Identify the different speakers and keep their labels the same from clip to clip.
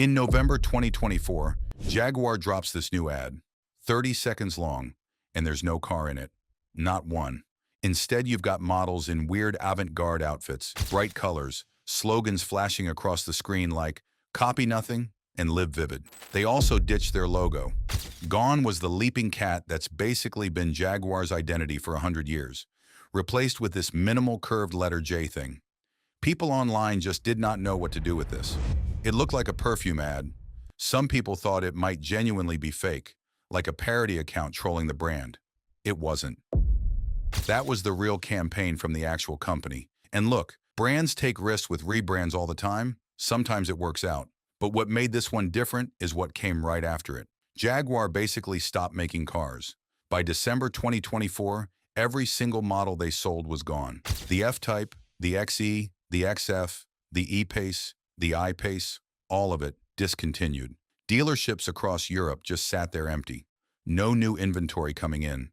Speaker 1: In November 2024, Jaguar drops this new ad, 30 seconds long, and there's no car in it. Not one. Instead, you've got models in weird avant-garde outfits, bright colors, slogans flashing across the screen like, "Copy nothing and live vivid." They also ditched their logo. Gone was the leaping cat that's basically been Jaguar's identity for 100 years, replaced with this minimal curved letter J thing. People online just did not know what to do with this. It looked like a perfume ad. Some people thought it might genuinely be fake, like a parody account trolling the brand. It wasn't. That was the real campaign from the actual company. And look, brands take risks with rebrands all the time. Sometimes it works out. But what made this one different is what came right after it. Jaguar basically stopped making cars. By December 2024, every single model they sold was gone. The F-Type, the XE, the XF, the E-Pace, the I-Pace, all of it discontinued. Dealerships across Europe just sat there empty. No new inventory coming in.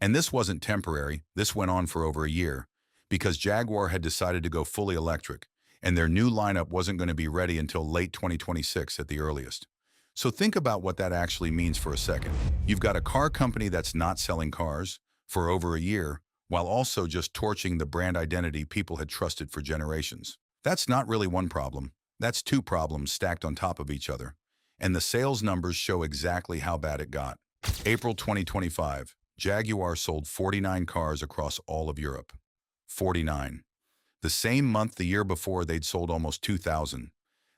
Speaker 1: And this wasn't temporary, this went on for over a year, because Jaguar had decided to go fully electric, and their new lineup wasn't going to be ready until late 2026 at the earliest. So think about what that actually means for a second. You've got a car company that's not selling cars for over a year, while also just torching the brand identity people had trusted for generations. That's not really one problem. That's two problems stacked on top of each other. And the sales numbers show exactly how bad it got. April 2025. Jaguar sold 49 cars across all of Europe. 49. The same month the year before, they'd sold almost 2,000.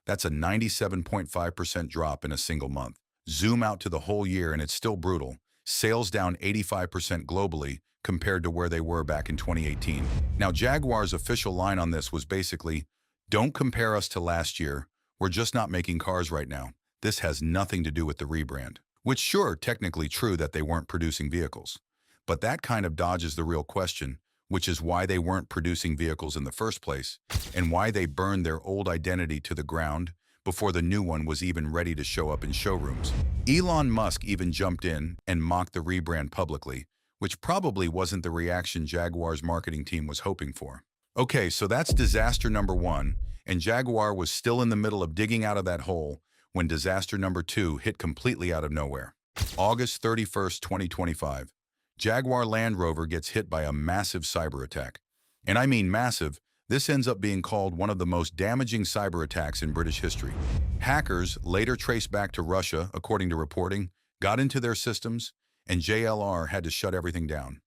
Speaker 1: That's a 97.5% drop in a single month. Zoom out to the whole year and it's still brutal. Sales down 85% globally compared to where they were back in 2018. Now, Jaguar's official line on this was basically, "Don't compare us to last year. We're just not making cars right now. This has nothing to do with the rebrand." Which, sure, technically true that they weren't producing vehicles. But that kind of dodges the real question, which is why they weren't producing vehicles in the first place, and why they burned their old identity to the ground before the new one was even ready to show up in showrooms. Elon Musk even jumped in and mocked the rebrand publicly, which probably wasn't the reaction Jaguar's marketing team was hoping for. Okay, so that's disaster number one, and Jaguar was still in the middle of digging out of that hole when disaster number two hit completely out of nowhere. August 31st, 2025. Jaguar Land Rover gets hit by a massive cyber attack. And I mean massive. This ends up being called one of the most damaging cyber attacks in British history. Hackers, later traced back to Russia, according to reporting, got into their systems, and JLR had to shut everything down.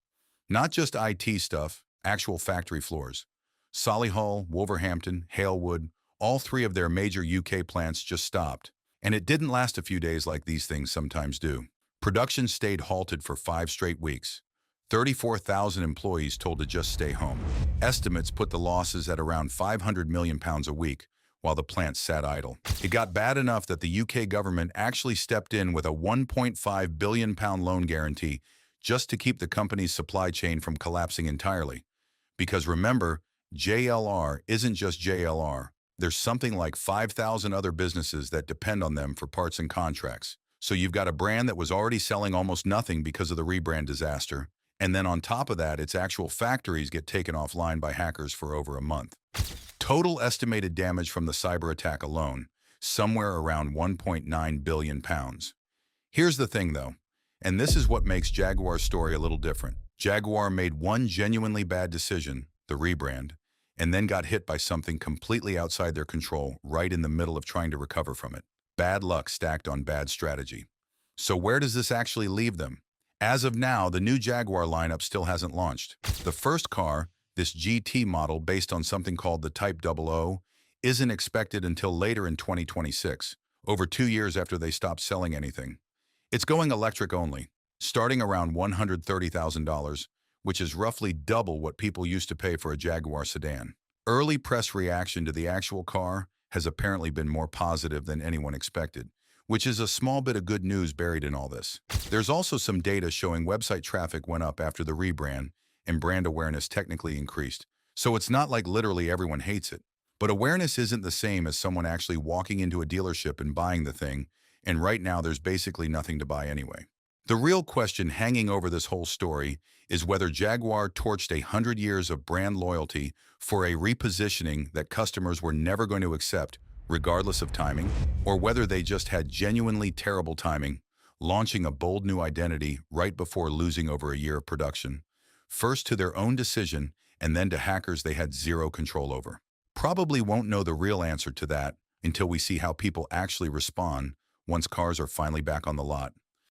Speaker 1: Not just IT stuff, actual factory floors. Solihull, Wolverhampton, Halewood, all three of their major UK plants just stopped. And it didn't last a few days like these things sometimes do. Production stayed halted for 5 straight weeks. 34,000 employees told to just stay home. Estimates put the losses at around £500 million a week, while the plants sat idle. It got bad enough that the UK government actually stepped in with a £1.5 billion loan guarantee just to keep the company's supply chain from collapsing entirely. Because remember, JLR isn't just JLR. There's something like 5,000 other businesses that depend on them for parts and contracts. So you've got a brand that was already selling almost nothing because of the rebrand disaster. And then on top of that, its actual factories get taken offline by hackers for over a month. Total estimated damage from the cyber attack alone, somewhere around £1.9 billion. Here's the thing though, and this is what makes Jaguar's story a little different. Jaguar made one genuinely bad decision, the rebrand, and then got hit by something completely outside their control right in the middle of trying to recover from it. Bad luck stacked on bad strategy. So where does this actually leave them? As of now, the new Jaguar lineup still hasn't launched. The first car, this GT model based on something called the Type 00, isn't expected until later in 2026, over 2 years after they stopped selling anything. It's going electric only, starting around $130,000, which is roughly double what people used to pay for a Jaguar sedan. Early press reaction to the actual car has apparently been more positive than anyone expected, which is a small bit of good news buried in all this. There's also some data showing website traffic went up after the rebrand, and brand awareness technically increased. So it's not like literally everyone hates it. But awareness isn't the same as someone actually walking into a dealership and buying the thing, and right now there's basically nothing to buy anyway. The real question hanging over this whole story is whether Jaguar torched 100 years of brand loyalty for a repositioning that customers were never going to accept regardless of timing, or whether they just had genuinely terrible timing, launching a bold new identity right before losing over a year of production, first to their own decision and then to hackers they had zero control over. Probably won't know the real answer to that until we see how people actually respond once cars are finally back on the lot.